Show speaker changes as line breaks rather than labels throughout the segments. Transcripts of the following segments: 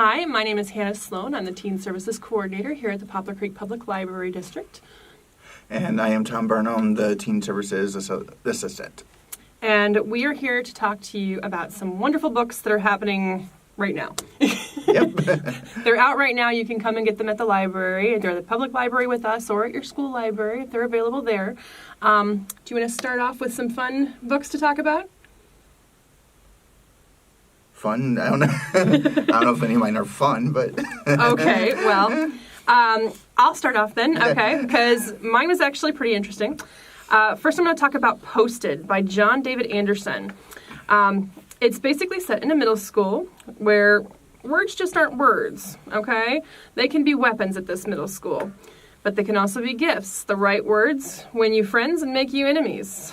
Hi, my name is Hannah Sloan. I'm the Teen Services Coordinator here at the Poplar Creek Public Library District.
And I am Tom Burnham, the Teen Services Assistant.
And we are here to talk to you about some wonderful books that are happening right now.
Yep.
They're out right now. You can come and get them at the library, either the public library with us or at your school library if they're available there. Do you want to start off with some fun books to talk about?
Fun? I don't know. I don't know if any of mine are fun, but...
Okay, well, I'll start off then, okay, because mine was actually pretty interesting. First, I'm going to talk about Postit by John David Anderson. It's basically set in a middle school where words just aren't words, okay? They can be weapons at this middle school, but they can also be gifts. The right words win you friends and make you enemies.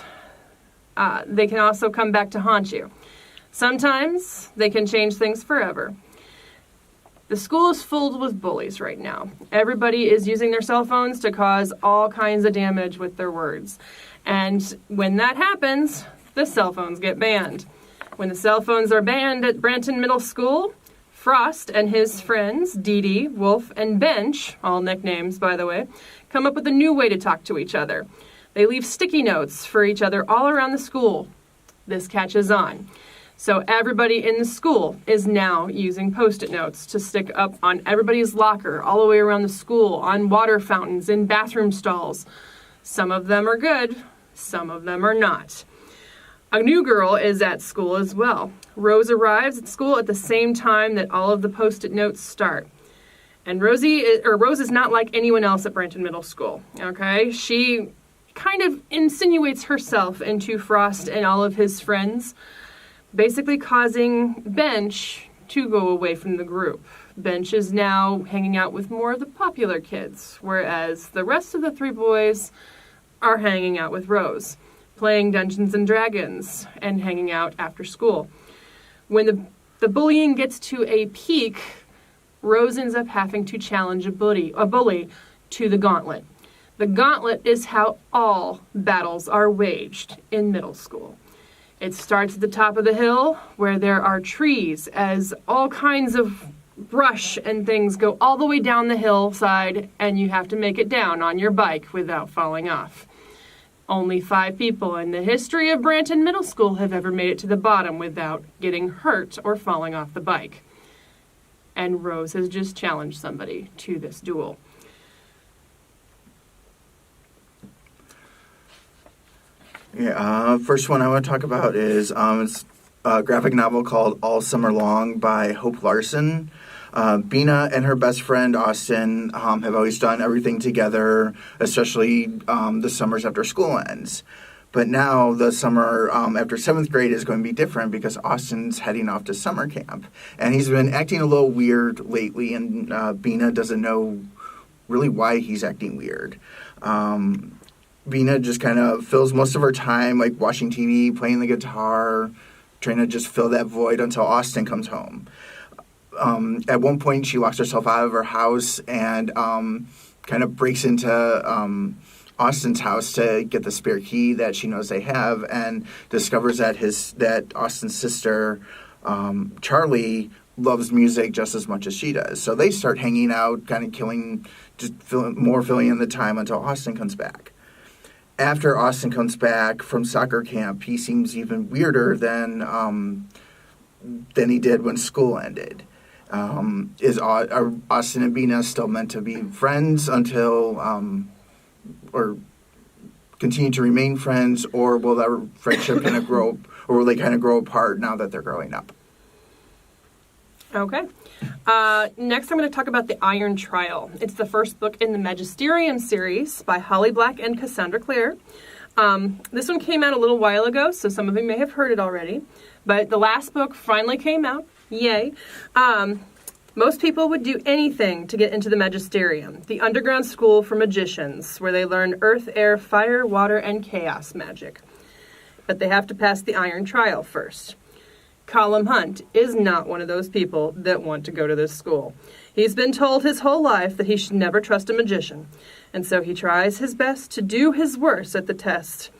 They can also come back to haunt you. Sometimes they can change things forever. The school is filled with bullies right now. Everybody is using their cell phones to cause all kinds of damage with their words. And when that happens, the cell phones get banned. When the cell phones are banned at Branton Middle School, Frost and his friends, Dee Dee, Wolf, and Bench, all nicknames by the way, come up with a new way to talk to each other. They leave sticky notes for each other all around the school. This catches on. So everybody in the school is now using Post-it notes to stick up on everybody's locker, all the way around the school, on water fountains, in bathroom stalls. Some of them are good, some of them are not. A new girl is at school as well. Rose arrives at school at the same time that all of the Post-it notes start. And Rose is not like anyone else at Branton Middle School, okay? She kind of insinuates herself into Frost and all of his friends, basically causing Bench to go away from the group. Bench is now hanging out with more of the popular kids, whereas the rest of the three boys are hanging out with Rose, playing Dungeons and Dragons and hanging out after school. When the bullying gets to a peak, Rose ends up having to challenge a bully to the gauntlet. The gauntlet is how all battles are waged in middle school. It starts at the top of the hill where there are trees as all kinds of brush and things go all the way down the hillside, and you have to make it down on your bike without falling off. Only 5 people in the history of Branton Middle School have ever made it to the bottom without getting hurt or falling off the bike. And Rose has just challenged somebody to this duel.
Yeah, first one I want to talk about is it's a graphic novel called All Summer Long by Hope Larson. Bina and her best friend Austin have always done everything together, especially the summers after school ends. But now the summer after 7th grade is going to be different because Austin's heading off to summer camp. And he's been acting a little weird lately, and Bina doesn't know really why he's acting weird. Bina just kind of fills most of her time like watching TV, playing the guitar, trying to just fill that void until Austin comes home. At one point, she locks herself out of her house and kind of breaks into Austin's house to get the spare key that she knows they have, and discovers that Austin's sister, Charlie, loves music just as much as she does. So they start hanging out, kind of filling in the time until Austin comes back. After Austin comes back from soccer camp, he seems even weirder than he did when school ended. Are Austin and Bina still meant to be friends until, or continue to remain friends, or will their friendship kind of grow, or will they kind of grow apart now that they're growing up?
Okay. Next, I'm going to talk about The Iron Trial. It's the first book in the Magisterium series by Holly Black and Cassandra Clare. This one came out a little while ago, so some of you may have heard it already. But the last book finally came out. Yay. Most people would do anything to get into the Magisterium, the underground school for magicians, where they learn earth, air, fire, water, and chaos magic. But they have to pass the Iron Trial first. Colum Hunt is not one of those people that want to go to this school. He's been told his whole life that he should never trust a magician, and so he tries his best to do his worst at the test.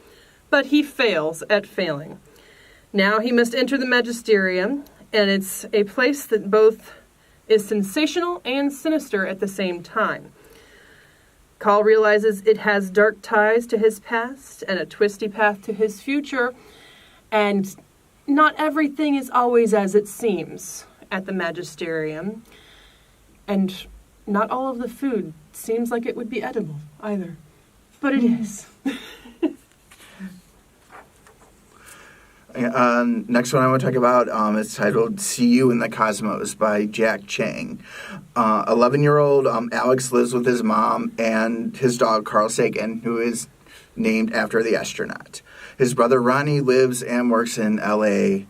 But he fails at failing. Now he must enter the Magisterium, and it's a place that both is sensational and sinister at the same time. Call realizes it has dark ties to his past and a twisty path to his future, and not everything is always as it seems at the Magisterium, and not all of the food seems like it would be edible either, but it is.
Next one I want to talk about is titled See You in the Cosmos by Jack Chang. 11-year-old Alex lives with his mom and his dog Carl Sagan, who is named after the astronaut. His brother Ronnie lives and works in L.A.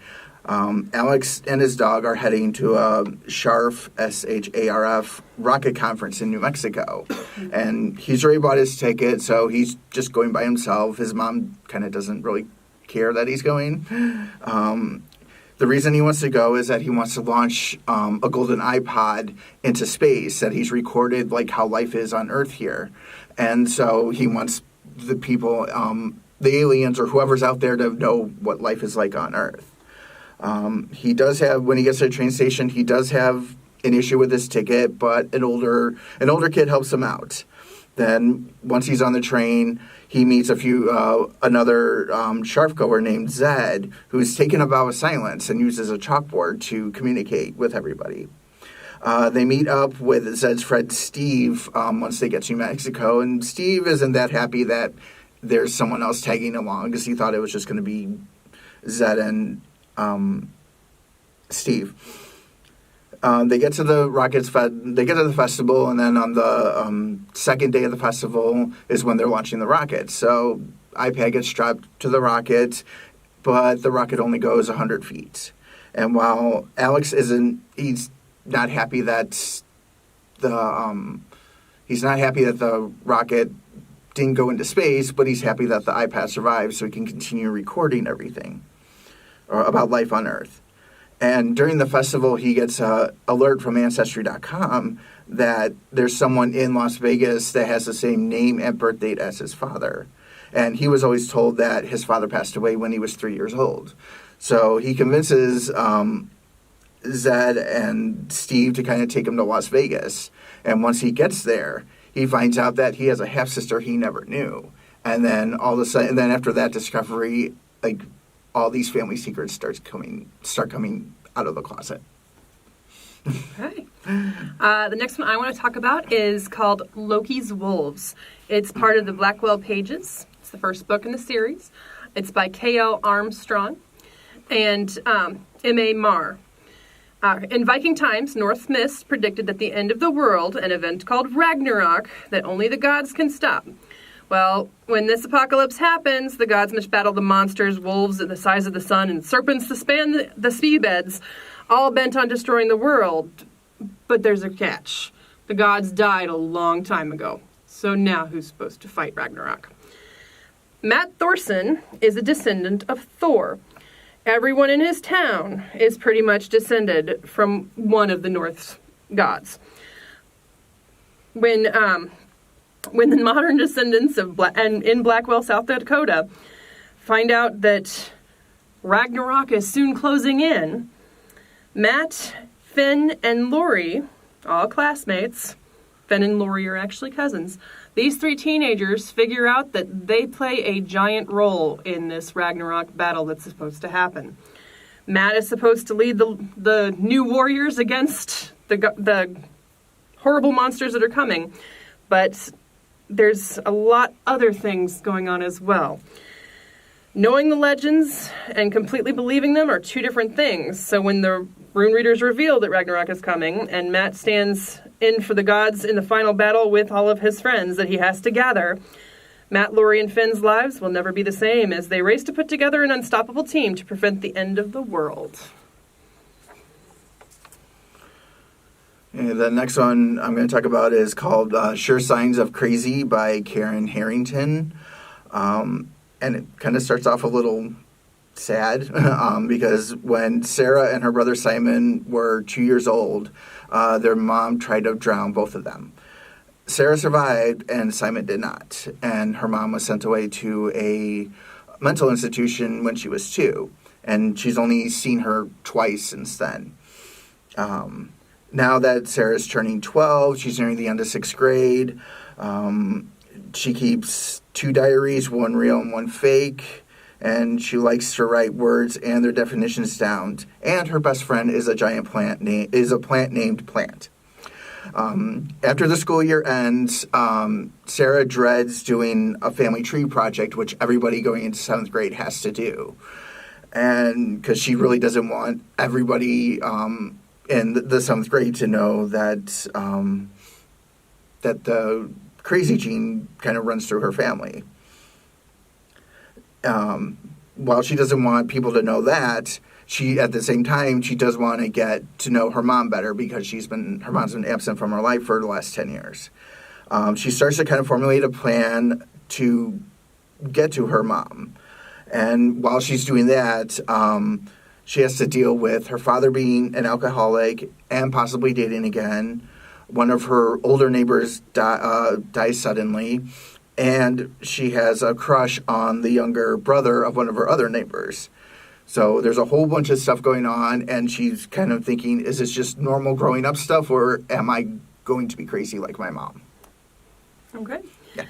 Alex and his dog are heading to a SHARF, SHARF, rocket conference in New Mexico. And he's already bought his ticket, so he's just going by himself. His mom kind of doesn't really care that he's going. The reason he wants to go is that he wants to launch a golden iPod into space, that he's recorded like how life is on Earth here. And so he wants the people, the aliens or whoever's out there to know what life is like on Earth. He does have, when he gets to the train station, he does have an issue with his ticket, but an older kid helps him out. Then once he's on the train, he meets another SHARF goer named Zed, who's taken a vow of silence and uses a chalkboard to communicate with everybody. They meet up with Zed's friend Steve once they get to New Mexico, and Steve isn't that happy that there's someone else tagging along because he thought it was just going to be Zed and Steve. They get to the festival, and then on the second day of the festival is when they're launching the rocket. So iPad gets strapped to the rocket, but the rocket only goes 100 feet. And while Alex he's not happy that the rocket didn't go into space, but he's happy that the iPad survived, so he can continue recording everything about life on Earth. And during the festival, he gets an alert from Ancestry.com that there's someone in Las Vegas that has the same name and birth date as his father. And he was always told that his father passed away when he was 3 years old. So he convinces Zed and Steve to kind of take him to Las Vegas. And once he gets there, he finds out that he has a half-sister he never knew. And then all of a sudden, after that discovery, like, all these family secrets start coming out of the closet.
Okay. The next one I want to talk about is called Lokis Wolves. It's part of the Blackwell Pages. It's the first book in the series. It's by K.L. Armstrong and M.A. Marr. In Viking times, Norse myths predicted that the end of the world, an event called Ragnarok, that only the gods can stop. Well, when this apocalypse happens, the gods must battle the monsters, wolves the size of the sun, and serpents that span the seabeds, all bent on destroying the world. But there's a catch. The gods died a long time ago. So now who's supposed to fight Ragnarok? Matt Thorson is a descendant of Thor. Everyone in his town is pretty much descended from one of the Norse gods. When the modern descendants in Blackwell, South Dakota, find out that Ragnarok is soon closing in, Matt, Finn, and Lori, all classmates, Finn and Lori are actually cousins, these three teenagers figure out that they play a giant role in this Ragnarok battle that's supposed to happen. Matt is supposed to lead the new warriors against the horrible monsters that are coming, but there's a lot other things going on as well. Knowing the legends and completely believing them are two different things. So when the rune readers reveal that Ragnarok is coming and Matt stands in for the gods in the final battle with all of his friends that he has to gather, Matt, Lori, and Finn's lives will never be the same as they race to put together an unstoppable team to prevent the end of the world.
The next one I'm going to talk about is called Sure Signs of Crazy by Karen Harrington. And it kind of starts off a little sad because when Sarah and her brother Simon were 2 years old, their mom tried to drown both of them. Sarah survived and Simon did not. And her mom was sent away to a mental institution when she was 2. And she's only seen her twice since then. now that Sarah's turning 12, she's nearing the end of 6th grade. She keeps 2 diaries, one real and one fake, and she likes to write words and their definitions down. And her best friend is a plant named Plant. After the school year ends, Sarah dreads doing a family tree project, which everybody going into 7th grade has to do. And because she really doesn't want everybody in the 7th grade to know that that the crazy gene kind of runs through her family. While she doesn't want people to know that, at the same time, she does want to get to know her mom better because her mom's been absent from her life for the last 10 years. She starts to kind of formulate a plan to get to her mom. And while she's doing that, she has to deal with her father being an alcoholic and possibly dating again. One of her older neighbors dies suddenly, and she has a crush on the younger brother of one of her other neighbors. So there's a whole bunch of stuff going on, and she's kind of thinking, is this just normal growing up stuff, or am I going to be crazy like my mom?
Okay.
Yeah.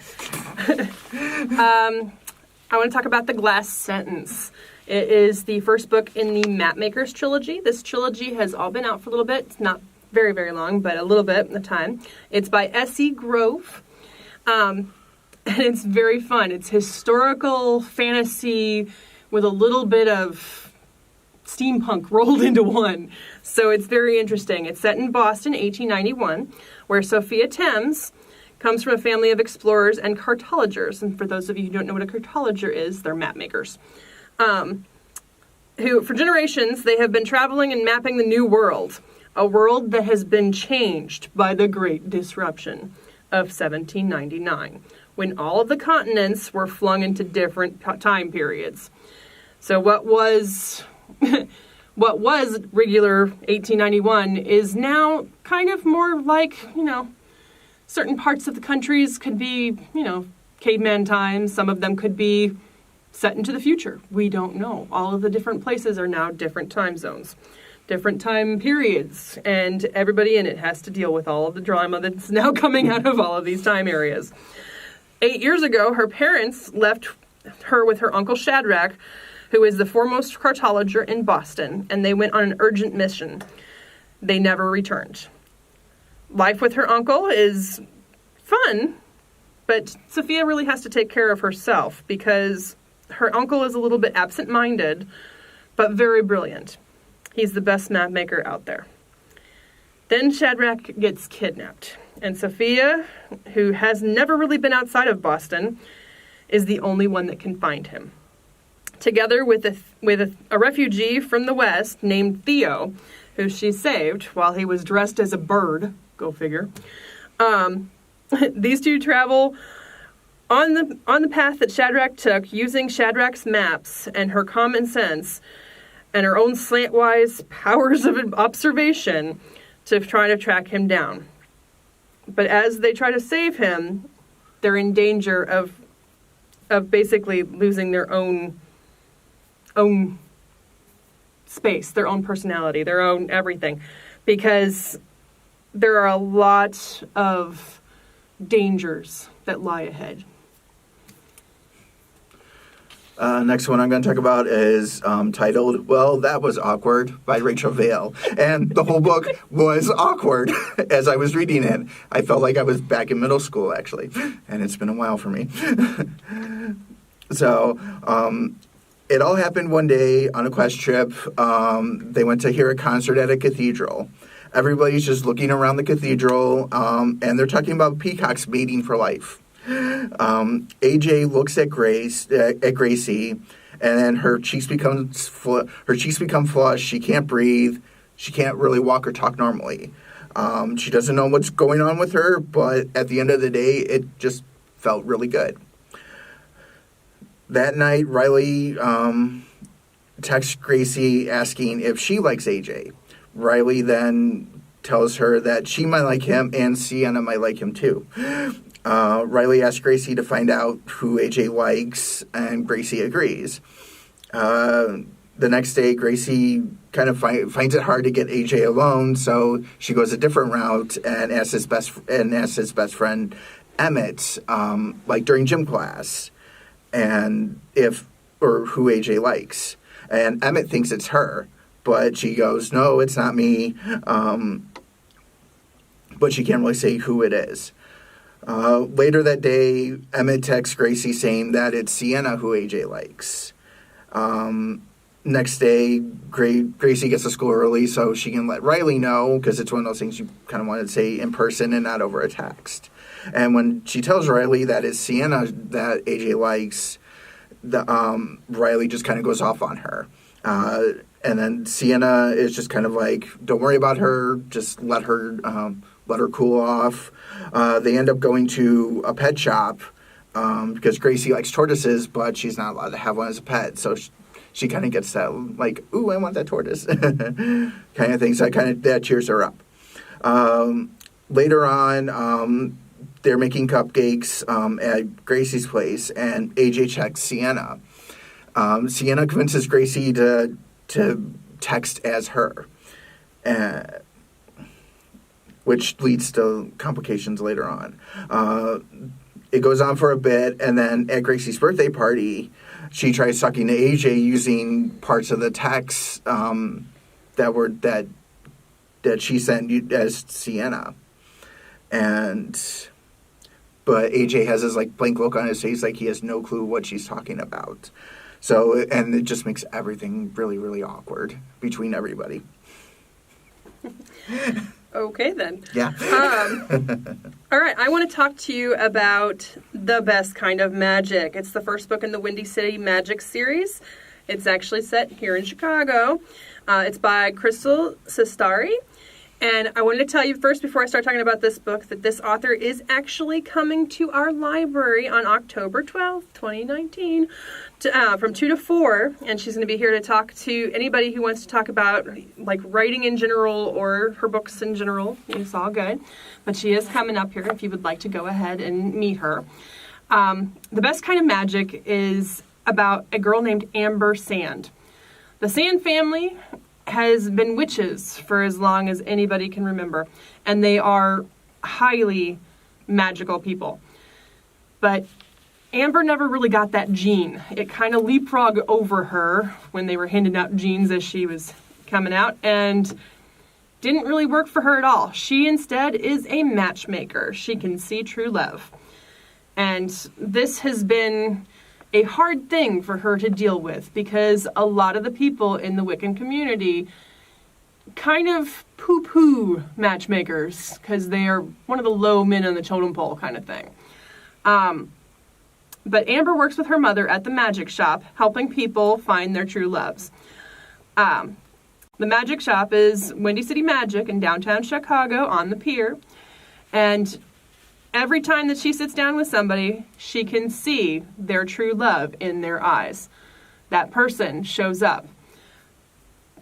I want to talk about The Glass Sentence. It is the first book in the Mapmakers trilogy. This trilogy has all been out for a little bit. It's not very, very long, but a little bit of time. It's by S.E. Grove. And it's very fun. It's historical fantasy with a little bit of steampunk rolled into one. So it's very interesting. It's set in Boston, 1891, where Sophia Thames comes from a family of explorers and cartologers. And for those of you who don't know what a cartologer is, they're map makers. Who, for generations, they have been traveling and mapping the New World, a world that has been changed by the Great Disruption of 1799, when all of the continents were flung into different time periods. So what was regular 1891 is now kind of more like, certain parts of the countries could be, caveman times. Some of them could be set into the future. We don't know. All of the different places are now different time zones, different time periods, and everybody in it has to deal with all of the drama that's now coming out of all of these time areas. 8 years ago, her parents left her with her uncle Shadrach, who is the foremost cartologer in Boston, and they went on an urgent mission. They never returned. Life with her uncle is fun, but Sophia really has to take care of herself because her uncle is a little bit absent-minded, but very brilliant. He's the best map maker out there. Then Shadrach gets kidnapped, and Sophia, who has never really been outside of Boston, is the only one that can find him. Together with a refugee from the West named Theo, who she saved while he was dressed as a bird, go figure. These two travel on the path that Shadrach took, using Shadrach's maps and her common sense and her own slantwise powers of observation to try to track him down. But as they try to save him, they're in danger of basically losing their own space, their own personality, their own everything, because there are a lot of dangers that lie ahead.
Next one I'm going to talk about is titled, Well, That Was Awkward by Rachel Vale. And the whole book was awkward as I was reading it. I felt like I was back in middle school, actually. And it's been a while for me. So, it all happened one day on a quest trip. They went to hear a concert at a cathedral. Everybody's just looking around the cathedral, and they're talking about peacocks mating for life. AJ looks at Gracie, and then her cheeks become flushed. She can't breathe. She can't really walk or talk normally. She doesn't know what's going on with her, but at the end of the day, it just felt really good. That night, Riley texts Gracie asking if she likes AJ. Riley then tells her that she might like him and Sienna might like him too. Riley asks Gracie to find out who AJ likes, and Gracie agrees. the next day, Gracie kind of finds it hard to get AJ alone, so she goes a different route and asks his best friend Emmett, like during gym class, and who AJ likes. And Emmett thinks it's her, but she goes, "No, it's not me." But she can't really say who it is. Later that day, Emmett texts Gracie saying that it's Sienna who AJ likes. Next day, Gracie gets to school early so she can let Riley know, because it's one of those things you kind of want to say in person and not over a text. And when she tells Riley that it's Sienna that AJ likes, Riley just kind of goes off on her. And then Sienna is just kind of like, don't worry about her, just let her cool off. They end up going to a pet shop because Gracie likes tortoises, but she's not allowed to have one as a pet. So she kind of gets that, like, ooh, I want that tortoise kind of thing. So that cheers her up. Later on, they're making cupcakes at Gracie's place, and AJ checks Sienna. Sienna convinces Gracie to text as her, which leads to complications later on. It goes on for a bit, and then at Gracie's birthday party, she tries talking to AJ using parts of the text that she sent as Sienna, but AJ has this like blank look on his face, like he has no clue what she's talking about. So, and it just makes everything really, really awkward between everybody.
Okay, then.
Yeah.
All right, I want to talk to you about The Best Kind of Magic. It's the first book in the Windy City Magic series. It's actually set here in Chicago. It's by Crystal Sestari. And I wanted to tell you first, before I start talking about this book, that this author is actually coming to our library on October 12th, 2019, from 2 to 4. And she's going to be here to talk to anybody who wants to talk about, like, writing in general or her books in general. It's all good. But she is coming up here if you would like to go ahead and meet her. The Best Kind of Magic is about a girl named Amber Sand. The Sand family has been witches for as long as anybody can remember, and they are highly magical people. But Amber never really got that gene. It kind of leapfrogged over her when they were handing out genes as she was coming out, and didn't really work for her at all. She instead is a matchmaker. She can see true love. And this has been a hard thing for her to deal with, because a lot of the people in the Wiccan community kind of poo-poo matchmakers, because they are one of the low men on the totem pole kind of thing. But Amber works with her mother at the magic shop, helping people find their true loves. The magic shop is Windy City Magic in downtown Chicago on the pier, and every time that she sits down with somebody, she can see their true love in their eyes. That person shows up.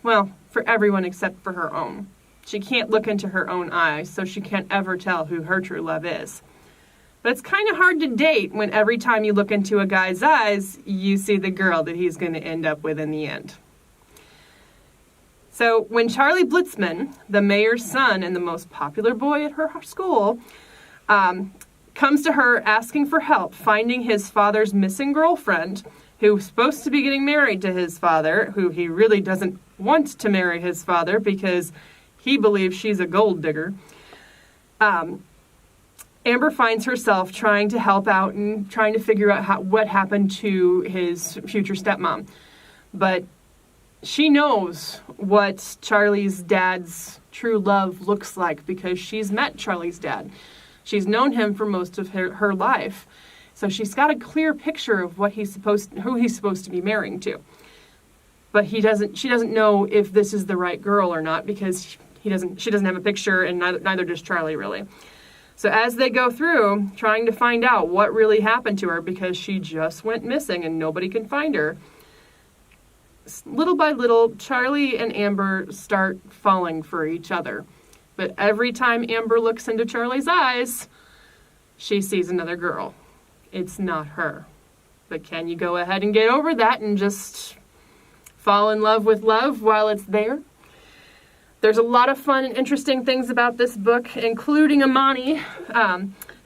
Well, for everyone except for her own. She can't look into her own eyes, so she can't ever tell who her true love is. But it's kind of hard to date when every time you look into a guy's eyes, you see the girl that he's going to end up with in the end. So when Charlie Blitzman, the mayor's son and the most popular boy at her school, comes to her asking for help finding his father's missing girlfriend, who's supposed to be getting married to his father, who he really doesn't want to marry his father because he believes she's a gold digger. Amber finds herself trying to help out and trying to figure out what happened to his future stepmom. But she knows what Charlie's dad's true love looks like because she's met Charlie's dad. She's known him for most of her life. So she's got a clear picture of who he's supposed to be marrying to. But she doesn't know if this is the right girl or not because she doesn't have a picture, and neither does Charlie really. So as they go through trying to find out what really happened to her because she just went missing and nobody can find her, little by little, Charlie and Amber start falling for each other. But every time Amber looks into Charlie's eyes, she sees another girl. It's not her. But can you go ahead and get over that and just fall in love with love while it's there. There's a lot of fun and interesting things about this book, including Amani,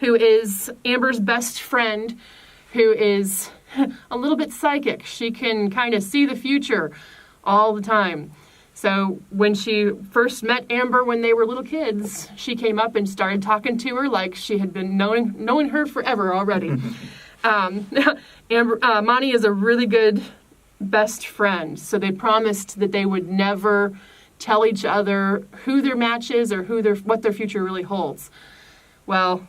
who is Amber's best friend, who is a little bit psychic. She can kind of see the future all the time. So when she first met Amber when they were little kids, she came up and started talking to her like she had been knowing her forever already. Amani is a really good best friend, so they promised that they would never tell each other who their match is or what their future really holds. Well,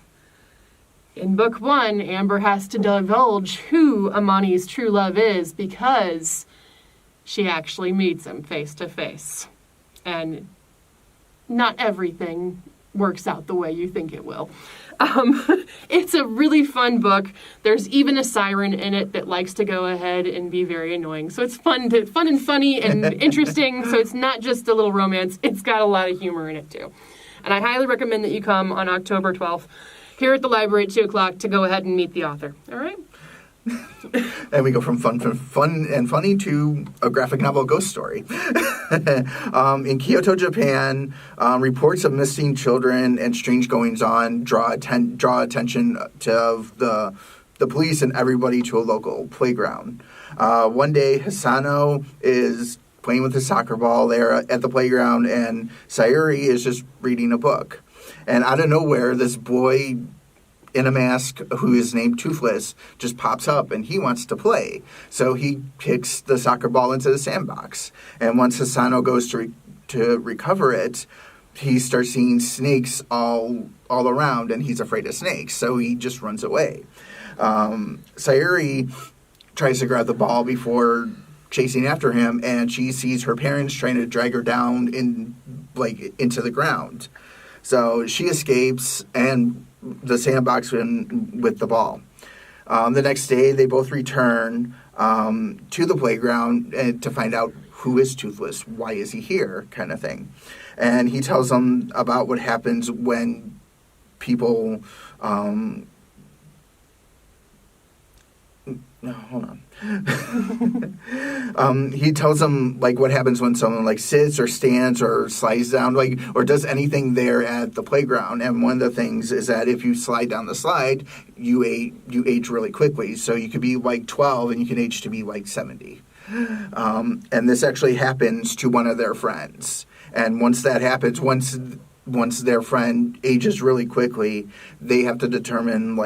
in book 1, Amber has to divulge who Amani's true love is because she actually meets him face to face. And not everything works out the way you think it will. It's a really fun book. There's even a siren in it that likes to go ahead and be very annoying. So it's fun and funny and interesting. So it's not just a little romance. It's got a lot of humor in it too. And I highly recommend that you come on October 12th here at the library at 2 o'clock to go ahead and meet the author. All right?
And we go from fun and funny to a graphic novel ghost story. In Kyoto, Japan, reports of missing children and strange goings-on draw attention to the police and everybody to a local playground. One day, Hisano is playing with his soccer ball there at the playground, and Sayuri is just reading a book. And out of nowhere, this boy in a mask who is named Toothless just pops up and he wants to play. So he kicks the soccer ball into the sandbox. And once Hisano goes to recover it, he starts seeing snakes all around and he's afraid of snakes. So he just runs away. Sayuri tries to grab the ball before chasing after him, and she sees her parents trying to drag her down into the ground. So she escapes and the sandbox with the ball. The next day, they both return to the playground to find out who is Toothless, why is he here, kind of thing. And he tells them about what happens when people... No, hold on. He tells them what happens when someone sits or stands or slides down or does anything there at the playground. And one of the things is that if you slide down the slide, you age really quickly. So you could be 12 and you can age to be 70. And this actually happens to one of their friends. And once that happens, once their friend ages really quickly, they have to determine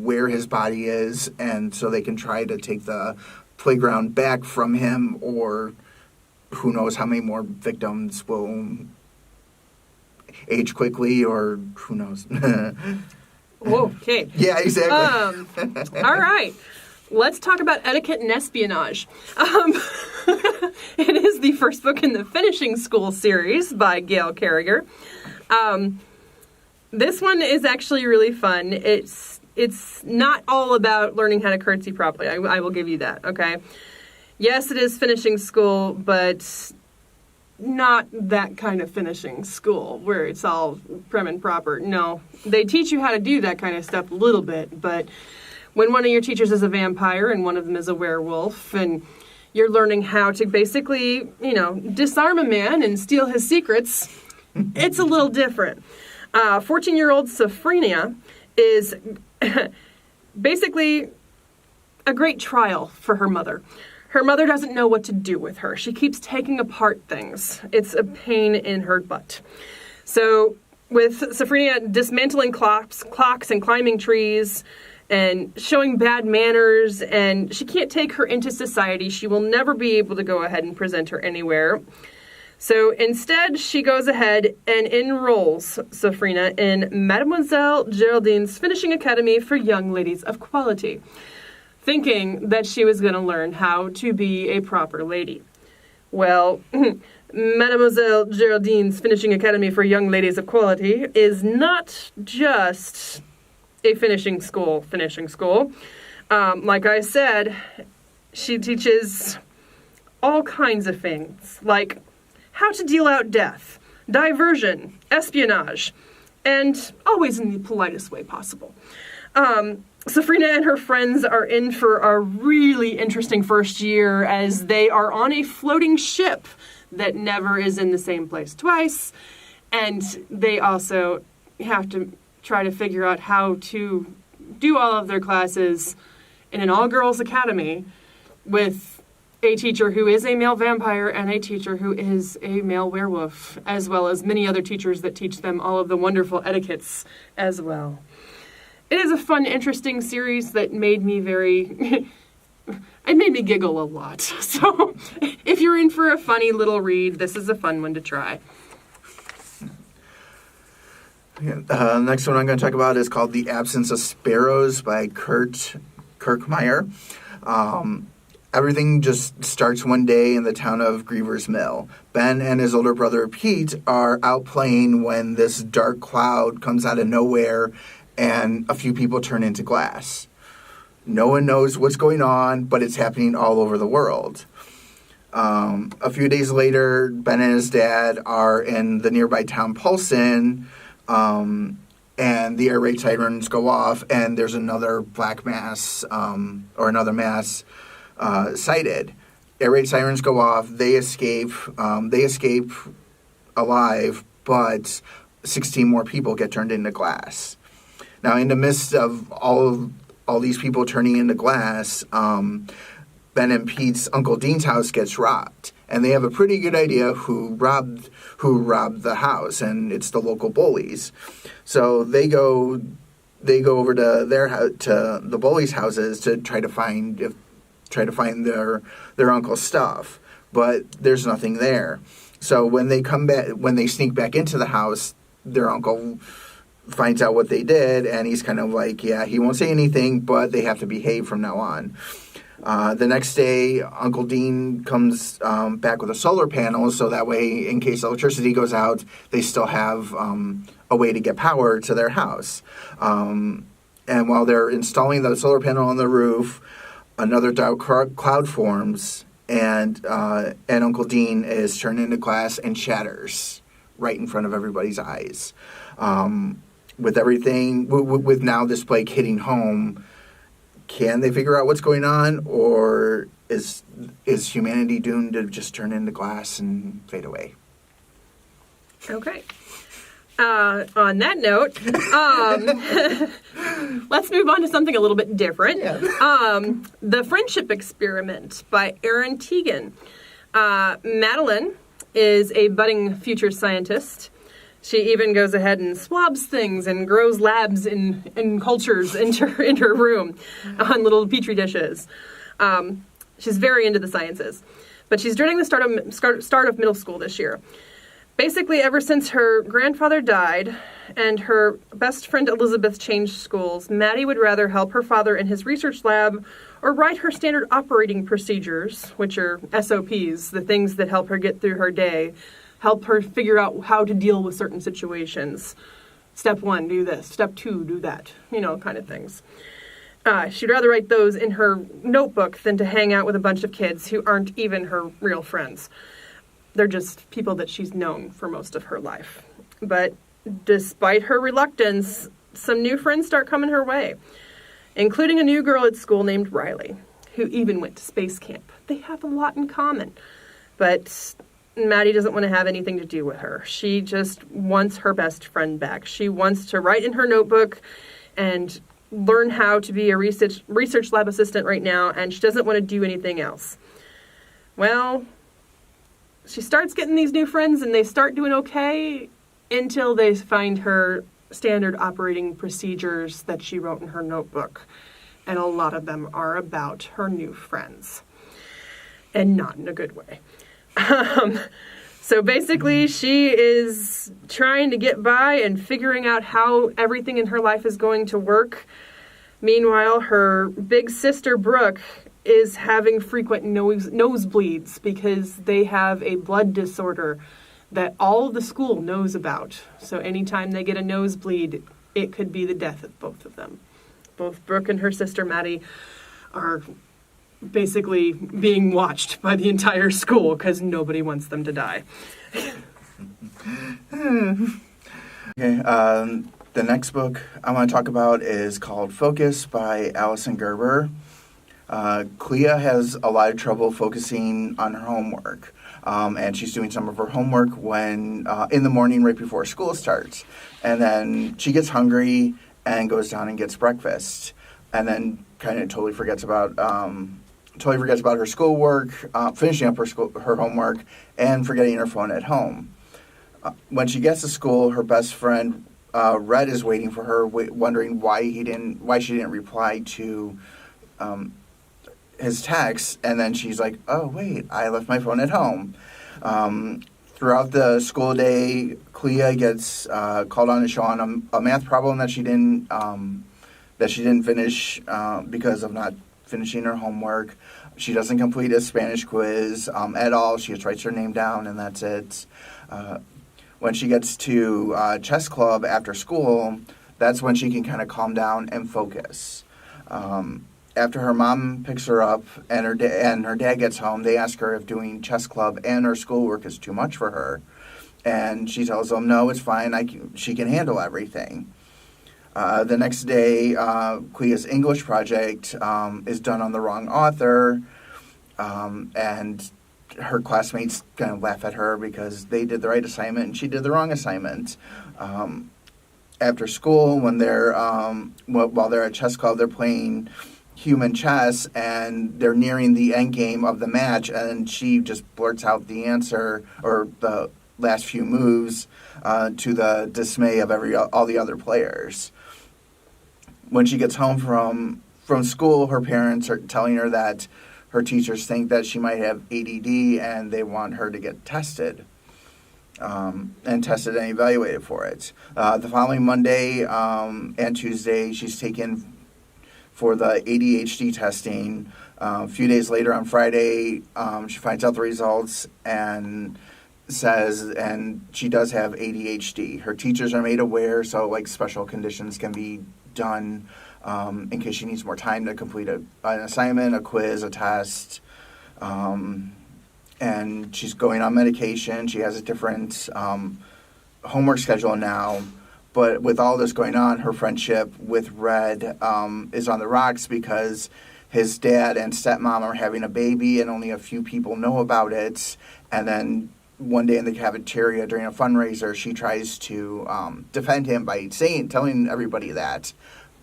where his body is, and so they can try to take the playground back from him, or who knows how many more victims will age quickly, or who knows.
Okay.
Yeah, exactly.
All right. Let's talk about Etiquette and Espionage. It is the first book in the Finishing School series by Gail Carriger. This one is actually really fun. It's not all about learning how to curtsy properly. I will give you that, okay? Yes, it is finishing school, but not that kind of finishing school where it's all prim and proper. No, they teach you how to do that kind of stuff a little bit, but when one of your teachers is a vampire and one of them is a werewolf, and you're learning how to basically, disarm a man and steal his secrets, it's a little different. 14-year-old Safrina is basically a great trial for her mother. Her mother doesn't know what to do with her. She keeps taking apart things. It's a pain in her butt. So with Safrina dismantling clocks and climbing trees and showing bad manners, and she can't take her into society. She will never be able to go ahead and present her anywhere. So instead, she goes ahead and enrolls Safrina in Mademoiselle Geraldine's Finishing Academy for Young Ladies of Quality, thinking that she was going to learn how to be a proper lady. Well, Mademoiselle Geraldine's Finishing Academy for Young Ladies of Quality is not just a finishing school. Like I said, she teaches all kinds of things, like how to deal out death, diversion, espionage, and always in the politest way possible. Safrina and her friends are in for a really interesting first year as they are on a floating ship that never is in the same place twice, and they also have to try to figure out how to do all of their classes in an all-girls academy with a teacher who is a male vampire and a teacher who is a male werewolf, as well as many other teachers that teach them all of the wonderful etiquettes as well. It is a fun, interesting series that made me it made me giggle a lot. So if you're in for a funny little read, this is a fun one to try.
The next one I'm going to talk about is called The Absence of Sparrows by Kurt Kirkmeyer. Everything just starts one day in the town of Griever's Mill. Ben and his older brother Pete are out playing when this dark cloud comes out of nowhere and a few people turn into glass. No one knows what's going on, but it's happening all over the world. A few days later, Ben and his dad are in the nearby town Paulson, and the air raid sirens go off, and there's another black mass, or another mass sighted. Air raid sirens go off. They escape alive, but 16 more people get turned into glass. Now, in the midst of all these people turning into glass, Ben and Pete's Uncle Dean's house gets robbed, and they have a pretty good idea who robbed the house, and it's the local bullies. So they go over to the bullies' houses to try to find their uncle's stuff, but there's nothing there. So when they sneak back into the house, their uncle finds out what they did, and he's kind of like, yeah, he won't say anything, but they have to behave from now on. The next day, Uncle Dean comes back with a solar panel, so that way, in case electricity goes out, they still have a way to get power to their house. And while they're installing the solar panel on the roof, another dark cloud forms, and Uncle Dean is turned into glass and shatters right in front of everybody's eyes. With now this plague hitting home, can they figure out what's going on, or is humanity doomed to just turn into glass and fade away?
Okay. On that note, let's move on to something a little bit different. Yeah. The Friendship Experiment by Erin Teagan. Madeline is a budding future scientist. She even goes ahead and swabs things and grows labs in cultures in her room on little petri dishes. She's very into the sciences. But she's during the start of middle school this year. Basically, ever since her grandfather died and her best friend Elizabeth changed schools, Maddie would rather help her father in his research lab or write her standard operating procedures, which are SOPs, the things that help her get through her day, help her figure out how to deal with certain situations. Step 1, do this. Step 2, do that. Kind of things. She'd rather write those in her notebook than to hang out with a bunch of kids who aren't even her real friends. They're just people that she's known for most of her life. But despite her reluctance, some new friends start coming her way, including a new girl at school named Riley, who even went to space camp. They have a lot in common. But Maddie doesn't want to have anything to do with her. She just wants her best friend back. She wants to write in her notebook and learn how to be a research lab assistant right now, and she doesn't want to do anything else. Well, she starts getting these new friends, and they start doing okay until they find her standard operating procedures that she wrote in her notebook. And a lot of them are about her new friends. And not in a good way. So basically, she is trying to get by and figuring out how everything in her life is going to work. Meanwhile, her big sister, Brooke, is having frequent nosebleeds because they have a blood disorder that all of the school knows about. So anytime they get a nosebleed, it could be the death of both of them. Both Brooke and her sister, Maddie, are basically being watched by the entire school because nobody wants them to die.
Okay, The next book I want to talk about is called Focus by Alison Gerber. Clea has a lot of trouble focusing on her homework, and she's doing some of her homework when in the morning right before school starts. And then she gets hungry and goes down and gets breakfast, and then kind of totally forgets about her schoolwork, finishing up her homework, and forgetting her phone at home. When she gets to school, her best friend Red is waiting for her, wondering why she didn't reply to his text. And then she's like, "Oh wait, I left my phone at home." Throughout the school day, Clea gets called on to show on a math problem that she didn't finish because of not finishing her homework. She doesn't complete a Spanish quiz at all. She just writes her name down, and that's it. When she gets to chess club after school, that's when she can kind of calm down and focus. After her mom picks her up and her dad gets home, they ask her if doing chess club and her schoolwork is too much for her. And she tells them, no, it's fine. She can handle everything. The next day, Clea's English project is done on the wrong author, and her classmates kind of laugh at her because they did the right assignment and she did the wrong assignment. After school, when while they're at chess club, they're playing human chess, and they're nearing the end game of the match, and she just blurts out the answer or the last few moves to the dismay of all the other players. When she gets home from school, her parents are telling her that her teachers think that she might have ADD and they want her to get tested and tested and evaluated for it. The following Monday and Tuesday, she's taken for the ADHD testing. A few days later on Friday, she finds out the results and she does have ADHD. Her teachers are made aware, so like special conditions can be done in case she needs more time to complete an assignment, a quiz, a test. And she's going on medication. She has a different homework schedule now. But with all this going on, her friendship with Red is on the rocks because his dad and stepmom are having a baby and only a few people know about it. And then one day in the cafeteria during a fundraiser, she tries to defend him by telling everybody that.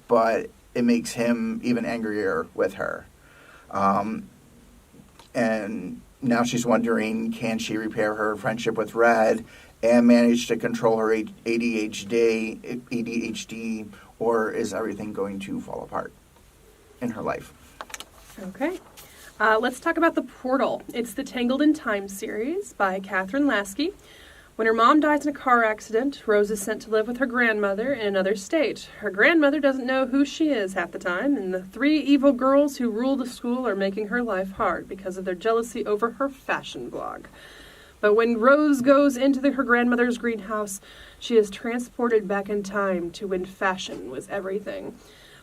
But it makes him even angrier with her. And now she's wondering, can she repair her friendship with Red and manage to control her ADHD, or is everything going to fall apart in her life?
Okay. Let's talk about The Portal. It's the Tangled in Time series by Catherine Lasky. When her mom dies in a car accident, Rose is sent to live with her grandmother in another state. Her grandmother doesn't know who she is half the time, and the three evil girls who rule the school are making her life hard because of their jealousy over her fashion blog. But when Rose goes into her grandmother's greenhouse, she is transported back in time to when fashion was everything.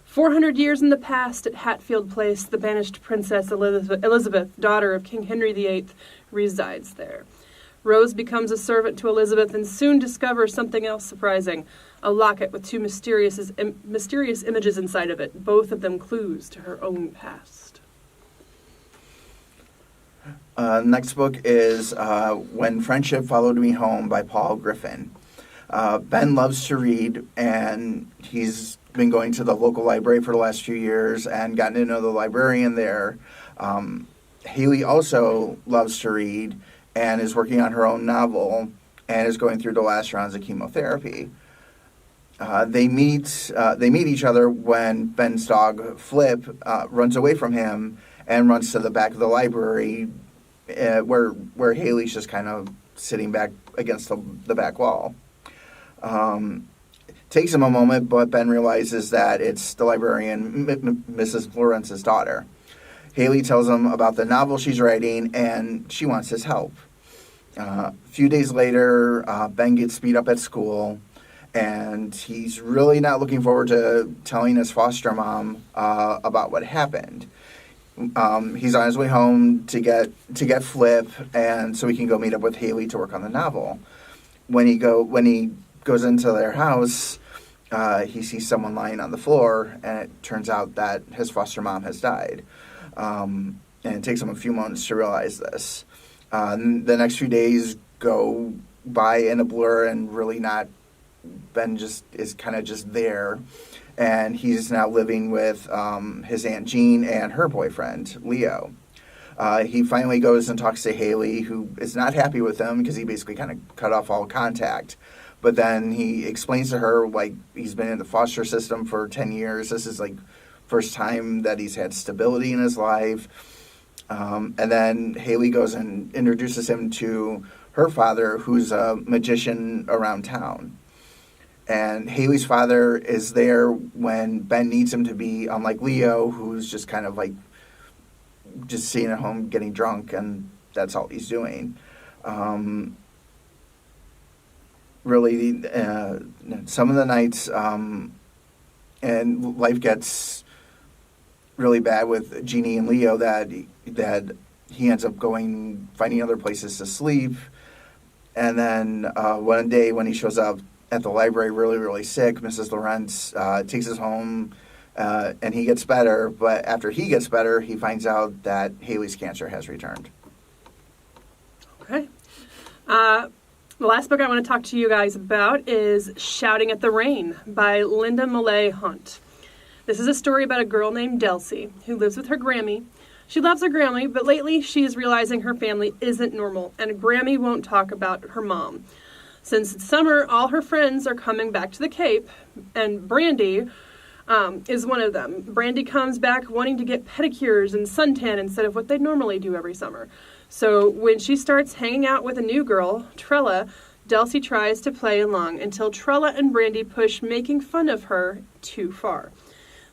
400 years in the past at Hatfield Place, the banished Princess Elizabeth, daughter of King Henry VIII, resides there. Rose becomes a servant to Elizabeth and soon discovers something else surprising, a locket with two mysterious images inside of it, both of them clues to her own past.
Next book is When Friendship Followed Me Home by Paul Griffin. Ben loves to read, and he's been going to the local library for the last few years and gotten to know the librarian there. Haley also loves to read and is working on her own novel and is going through the last rounds of chemotherapy. They meet each other when Ben's dog Flip runs away from him and runs to the back of the library where Haley's just kind of sitting back against the back wall. Takes him a moment, but Ben realizes that it's the librarian, Mrs. Florence's daughter. Haley tells him about the novel she's writing, and she wants his help. A few days later, Ben gets beat up at school, and he's really not looking forward to telling his foster mom about what happened. He's on his way home to get Flip, and so he can go meet up with Haley to work on the novel. When he goes into their house, he sees someone lying on the floor, and it turns out that his foster mom has died. And it takes him a few moments to realize this. The next few days go by in a blur, and really not. Ben just is kind of just there, and he's now living with his Aunt Jean and her boyfriend, Leo. He finally goes and talks to Haley, who is not happy with him because he basically kind of cut off all contact. But then he explains to her, like, he's been in the foster system for 10 years. This is, like, first time that he's had stability in his life. And then Haley goes and introduces him to her father, who's a magician around town. And Haley's father is there when Ben needs him to be, unlike Leo, who's just kind of like just sitting at home getting drunk, and that's all he's doing. Really, some of the nights, and life gets really bad with Jeannie and Leo, that he ends up finding other places to sleep. And then one day when he shows up at the library really, really sick, Mrs. Lawrence takes us home, and he gets better. But after he gets better, he finds out that Haley's cancer has returned.
Okay. The last book I want to talk to you guys about is Shouting at the Rain by Linda Millay Hunt. This is a story about a girl named Delcy who lives with her Grammy. She loves her Grammy, but lately she is realizing her family isn't normal, and Grammy won't talk about her mom. Since it's summer, all her friends are coming back to the Cape, and Brandy is one of them. Brandy comes back wanting to get pedicures and suntan instead of what they normally do every summer. So when she starts hanging out with a new girl, Trella, Delcy tries to play along until Trella and Brandy push making fun of her too far.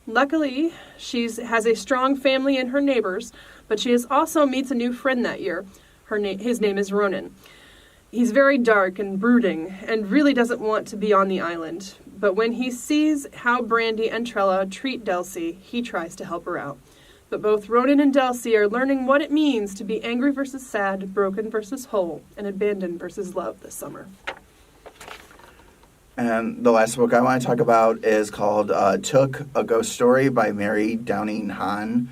Luckily, she has a strong family and her neighbors, but she also meets a new friend that year. His name is Ronan. He's very dark and brooding and really doesn't want to be on the island. But when he sees how Brandy and Trella treat Delcy, he tries to help her out. But both Ronan and Delcy are learning what it means to be angry versus sad, broken versus whole, and abandoned versus love this summer.
And the last book I want to talk about is called Took, A Ghost Story by Mary Downing Hahn.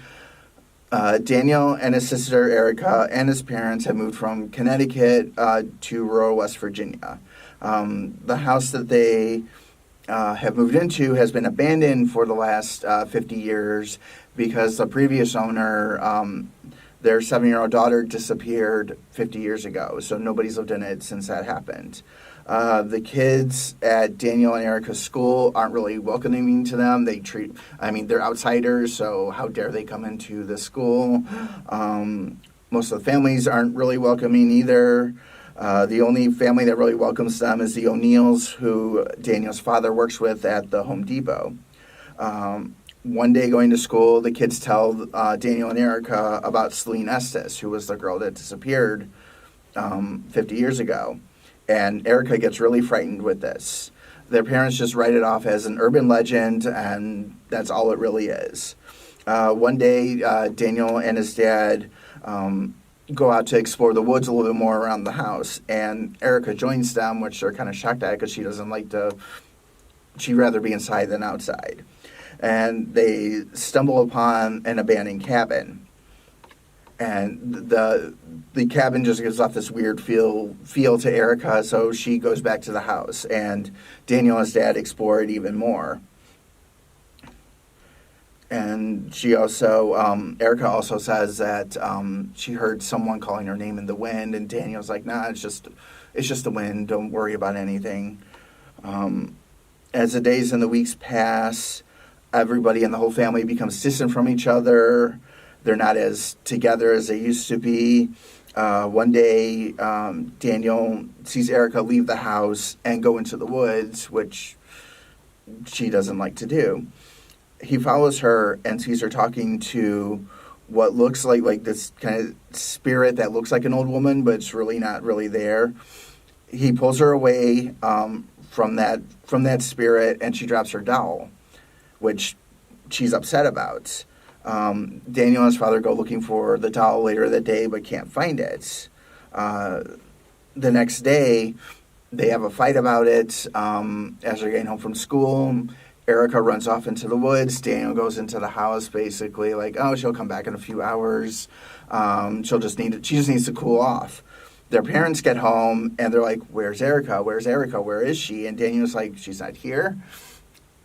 Daniel and his sister Erica and his parents have moved from Connecticut to rural West Virginia. The house that they have moved into has been abandoned for the last 50 years because the previous owner, their 7-year-old daughter, disappeared 50 years ago. So nobody's lived in it since that happened. The kids at Daniel and Erica's school aren't really welcoming to them. They're outsiders, so how dare they come into the school? Most of the families aren't really welcoming either. The only family that really welcomes them is the O'Neills, who Daniel's father works with at the Home Depot. One day going to school, the kids tell Daniel and Erica about Celine Estes, who was the girl that disappeared 50 years ago. And Erica gets really frightened with this. Their parents just write it off as an urban legend, and that's all it really is. One day, Daniel and his dad go out to explore the woods a little bit more around the house, and Erica joins them, which they're kind of shocked at because she doesn't like to. She'd rather be inside than outside. And they stumble upon an abandoned cabin. And the cabin just gives off this weird feel to Erica, so she goes back to the house. And Daniel and his dad explore it even more. And she also, Erica also says that she heard someone calling her name in the wind, and Daniel's like, nah, it's just the wind. Don't worry about anything. As the days and the weeks pass, everybody in the whole family becomes distant from each other. They're not as together as they used to be. One day, Daniel sees Erica leave the house and go into the woods, which she doesn't like to do. He follows her and sees her talking to what looks like this kind of spirit that looks like an old woman, but it's really not really there. He pulls her away from that spirit, and she drops her doll, which she's upset about. Daniel and his father go looking for the doll later that day, but can't find it. The next day, They have a fight about it. As they're getting home from school, Erica runs off into the woods. Daniel goes into the house, basically like, oh, she'll come back in a few hours. She just needs to cool off. Their parents get home and they're like, "Where's Erica? Where's Erica? Where is she?" And Daniel's like, "She's not here."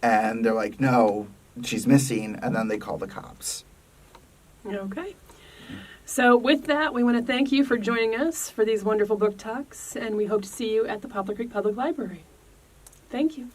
And they're like, "No, she's missing." And then they call the cops.
Okay. So with that, we want to thank you for joining us for these wonderful book talks, and we hope to see you at the Poplar Creek Public Library. Thank you.